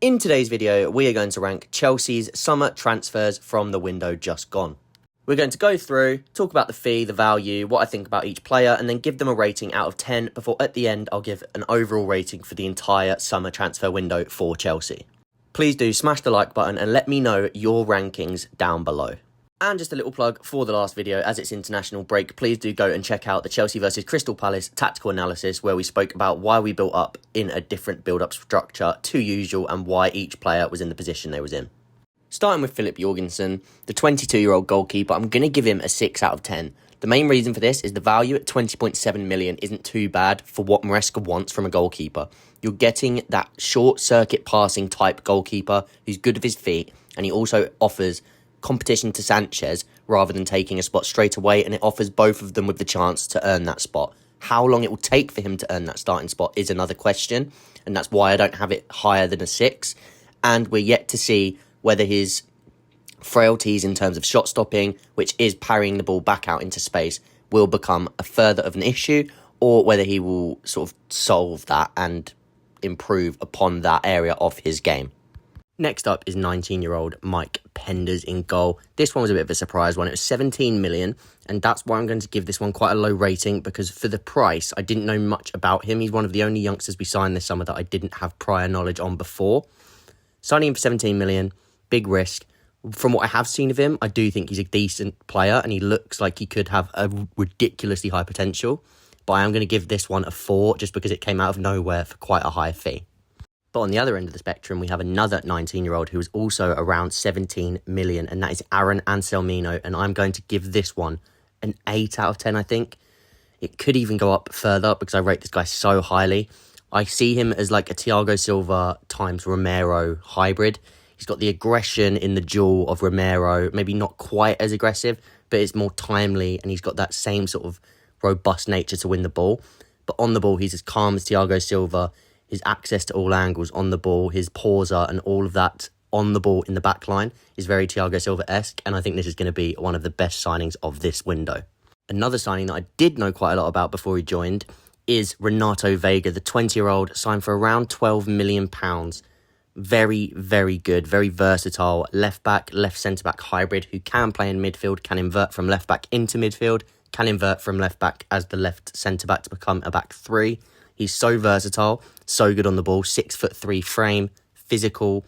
In today's video, we are going to rank Chelsea's summer transfers from the window just gone. We're going to go through, talk about the fee, the value, what I think about each player, and then give them a rating out of 10 before at the end I'll give an overall rating for the entire summer transfer window for Chelsea. Please do smash the like button and let me know your rankings down below. And just a little plug for the last video, as it's international break, please do go and check out the Chelsea versus Crystal Palace tactical analysis where we spoke about why we built up in a different build-up structure to usual and why each player was in the position they was in. Starting with Philip Jorgensen, the 22-year-old goalkeeper, I'm going to give him a 6 out of 10. The main reason for this is the value at 20.7 million isn't too bad for what Maresca wants from a goalkeeper. You're getting that short-circuit passing type goalkeeper who's good with his feet, and he also offers competition to Sanchez rather than taking a spot straight away, and it offers both of them with the chance to earn that spot. How long it will take for him to earn that starting spot is another question, and that's why I don't have it higher than a 6, and we're yet to see whether his frailties in terms of shot stopping, which is parrying the ball back out into space, will become a further of an issue, or whether he will sort of solve that and improve upon that area of his game. Next up is 19-year-old Mike Penders in goal. This one was a bit of a surprise one. It was 17 million, and that's why I'm going to give this one quite a low rating, because for the price, I didn't know much about him. He's one of the only youngsters we signed this summer that I didn't have prior knowledge on before. Signing him for 17 million, big risk. From what I have seen of him, I do think he's a decent player, and he looks like he could have a ridiculously high potential. But I am going to give this one a 4, just because it came out of nowhere for quite a high fee. But on the other end of the spectrum, we have another 19-year-old who is also around 17 million, and that is Aaron Anselmino, and I'm going to give this one an 8 out of 10, I think. It could even go up further because I rate this guy so highly. I see him as like a Thiago Silva times Romero hybrid. He's got the aggression in the duel of Romero, maybe not quite as aggressive, but it's more timely, and he's got that same sort of robust nature to win the ball. But on the ball, he's as calm as Thiago Silva. His access to all angles on the ball, his pauser and all of that on the ball in the back line is very Thiago Silva-esque, and I think this is going to be one of the best signings of this window. Another signing that I did know quite a lot about before he joined is Renato Vega, the 20-year-old, signed for around £12 million. Very, very good, very versatile left-back, left-centre-back hybrid who can play in midfield, can invert from left-back into midfield, can invert from left-back as the left centre-back to become a back three. He's so versatile, so good on the ball, 6'3" frame, physical,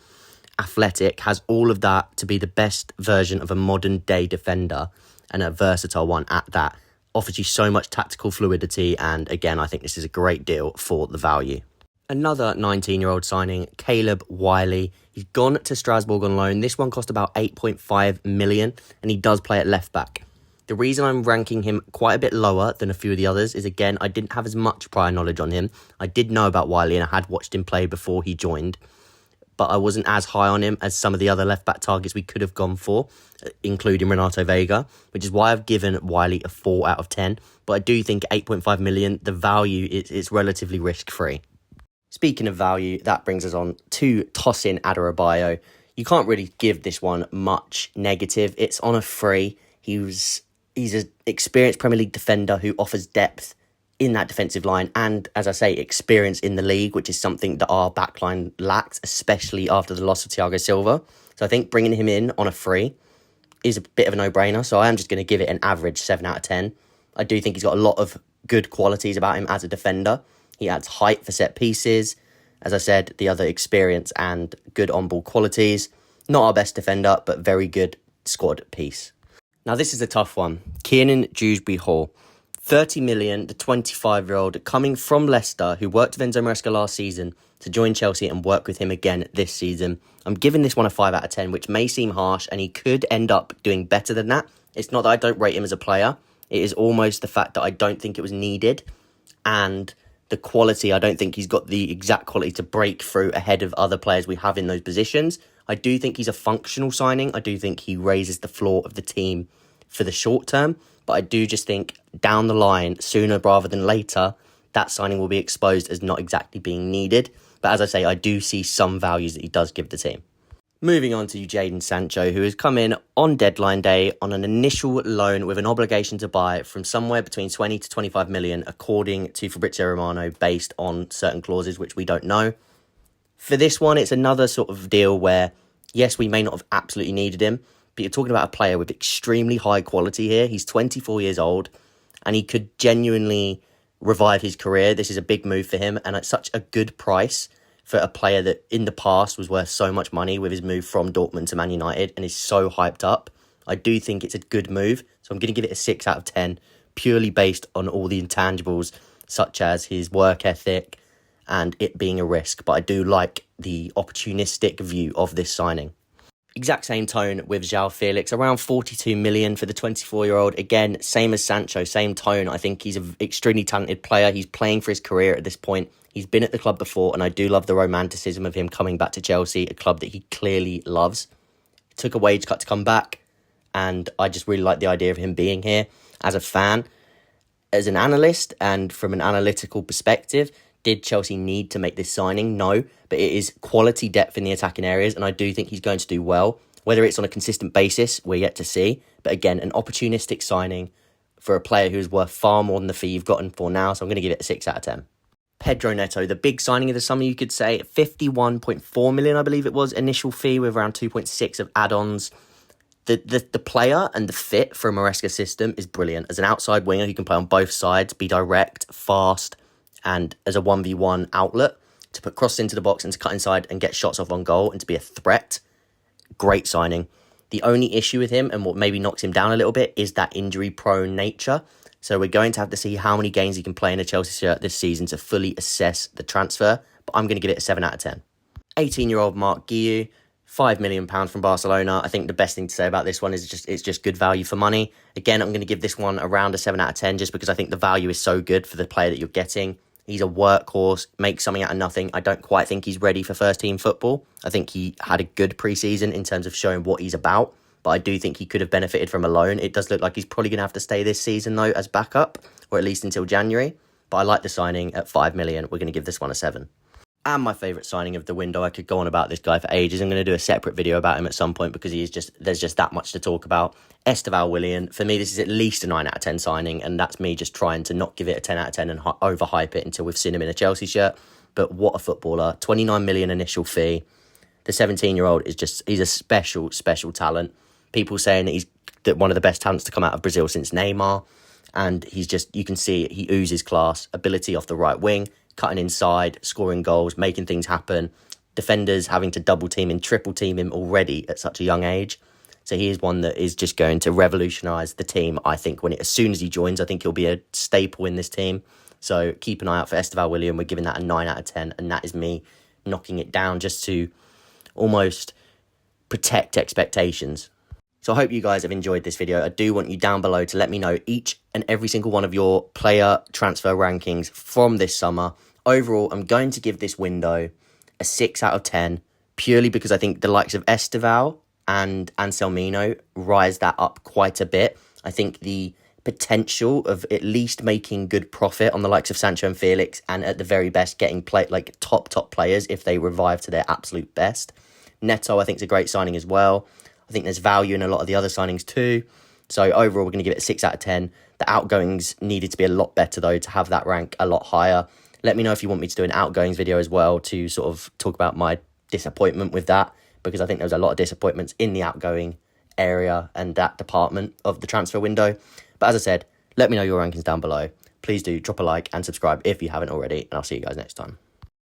athletic, has all of that to be the best version of a modern day defender, and a versatile one at that. Offers you so much tactical fluidity, and again, I think this is a great deal for the value. Another 19-year-old signing, Caleb Wiley. He's gone to Strasbourg on loan. This one cost about 8.5 million, and he does play at left back. The reason I'm ranking him quite a bit lower than a few of the others is, again, I didn't have as much prior knowledge on him. I did know about Wiley, and I had watched him play before he joined, but I wasn't as high on him as some of the other left-back targets we could have gone for, including Renato Vega, which is why I've given Wiley a 4 out of 10. But I do think 8.5 million, the value is relatively risk-free. Speaking of value, that brings us on to Tosin Adarabioyo. You can't really give this one much negative. It's on a free. He's an experienced Premier League defender who offers depth in that defensive line and, as I say, experience in the league, which is something that our backline lacks, especially after the loss of Thiago Silva. So I think bringing him in on a free is a bit of a no-brainer. So I am just going to give it an average 7 out of 10. I do think he's got a lot of good qualities about him as a defender. He adds height for set pieces. As I said, the other experience and good on-ball qualities. Not our best defender, but very good squad piece. Now, this is a tough one. Kiernan Dewsbury-Hall, 30 million, the 25-year-old coming from Leicester who worked with Enzo Maresca last season to join Chelsea and work with him again this season. I'm giving this one a 5 out of 10, which may seem harsh, and he could end up doing better than that. It's not that I don't rate him as a player. It is almost the fact that I don't think it was needed, and the quality, I don't think he's got the exact quality to break through ahead of other players we have in those positions. I do think he's a functional signing. I do think he raises the floor of the team for the short term, but I do just think down the line, sooner rather than later, that signing will be exposed as not exactly being needed. But as I say, I do see some values that he does give the team. Moving on to Jadon Sancho, who has come in on deadline day on an initial loan with an obligation to buy from somewhere between 20 to 25 million, according to Fabrizio Romano, based on certain clauses, which we don't know. For this one, it's another sort of deal where, yes, we may not have absolutely needed him, but you're talking about a player with extremely high quality here. He's 24 years old, and he could genuinely revive his career. This is a big move for him, and at such a good price for a player that in the past was worth so much money with his move from Dortmund to Man United and is so hyped up. I do think it's a good move, so I'm going to give it a 6 out of 10, purely based on all the intangibles, such as his work ethic and it being a risk. But I do like the opportunistic view of this signing. Exact same tone with João Felix, around 42 million for the 24-year-old. Again, same as Sancho, same tone. I think he's an extremely talented player. He's playing for his career at this point. He's been at the club before, and I do love the romanticism of him coming back to Chelsea, a club that he clearly loves. He took a wage cut to come back, and I just really like the idea of him being here. As a fan, as an analyst, and from an analytical perspective, did Chelsea need to make this signing? No, but it is quality depth in the attacking areas, and I do think he's going to do well. Whether it's on a consistent basis, we're yet to see. But again, an opportunistic signing for a player who is worth far more than the fee you've gotten for now, so I'm going to give it a 6 out of 10. Pedro Neto, the big signing of the summer, you could say. 51.4 million, I believe it was, initial fee with around 2.6 of add-ons. The player and the fit for a Maresca system is brilliant. As an outside winger who can play on both sides, be direct, fast, and as a 1v1 outlet, to put crosses into the box and to cut inside and get shots off on goal and to be a threat, great signing. The only issue with him and what maybe knocks him down a little bit is that injury-prone nature. So we're going to have to see how many games he can play in a Chelsea shirt this season to fully assess the transfer. But I'm going to give it a 7 out of 10. 18-year-old Mark Guiu, £5 million from Barcelona. I think the best thing to say about this one is it's just good value for money. Again, I'm going to give this one around a 7 out of 10 just because I think the value is so good for the player that you're getting. He's a workhorse, makes something out of nothing. I don't quite think he's ready for first-team football. I think he had a good pre-season in terms of showing what he's about, but I do think he could have benefited from a loan. It does look like he's probably going to have to stay this season, though, as backup, or at least until January. But I like the signing at $5 million. We're going to give this one a 7. And my favourite signing of the window, I could go on about this guy for ages. I'm going to do a separate video about him at some point because there's just that much to talk about. Esteval Willian, for me, this is at least a 9 out of 10 signing, and that's me just trying to not give it a 10 out of 10 and overhype it until we've seen him in a Chelsea shirt. But what a footballer. 29 million initial fee. The 17-year-old he's a special, special talent. People saying that he's one of the best talents to come out of Brazil since Neymar. And you can see it, he oozes class, ability off the right wing, cutting inside, scoring goals, making things happen. Defenders having to double team and triple team him already at such a young age. So he is one that is just going to revolutionise the team, I think, as soon as he joins. I think he'll be a staple in this team. So keep an eye out for Esteval Willian. We're giving that a 9 out of 10, and that is me knocking it down just to almost protect expectations. So I hope you guys have enjoyed this video. I do want you down below to let me know each and every single one of your player transfer rankings from this summer. Overall, I'm going to give this window a 6 out of 10, purely because I think the likes of Esteval and Anselmino rise that up quite a bit. I think the potential of at least making good profit on the likes of Sancho and Felix, and at the very best getting top players if they revive to their absolute best. Neto, I think, is a great signing as well. I think there's value in a lot of the other signings too. So overall, we're going to give it a 6 out of 10. The outgoings needed to be a lot better, though, to have that rank a lot higher. Let me know if you want me to do an outgoings video as well to sort of talk about my disappointment with that, because I think there was a lot of disappointments in the outgoing area and that department of the transfer window. But as I said, let me know your rankings down below. Please do drop a like and subscribe if you haven't already, and I'll see you guys next time.